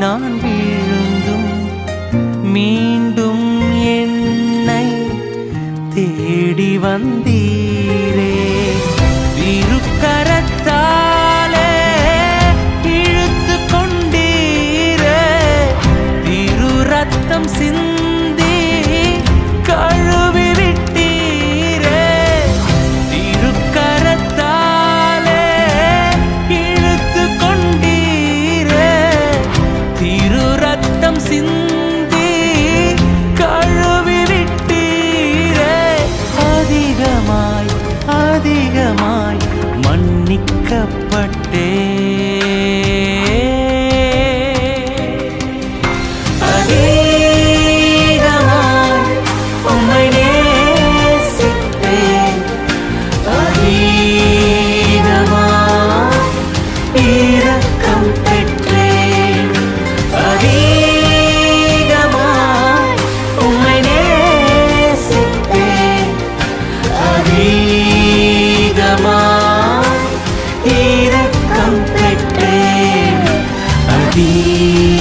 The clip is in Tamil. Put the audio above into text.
நான் வீழ்ந்தும் மீண்டும் என்னை தேடி வந்தீரே. திருக்கரத்தாலே இழுத்து கொண்டீரே, திரு ரத்தம் சிந்தி கழுவி விட்டீரே. திருக்கரத்தாலே இழுத்து கொண்டீரே, திரு ரத்தம் சிந்தி கழுவி விட்டீரே. அதிகமாய் அதிகமாய் மன்னிக்கப்பட்டே. அதிகமாய் உம்மை நேசித்தேன், அதிகமாய் இரக்கம் பெற்றேன். அதிகமாய் உம்மை நேசித்தேன், அதிகமாய் இரக்கம் பெற்றேன். அதிகமாய்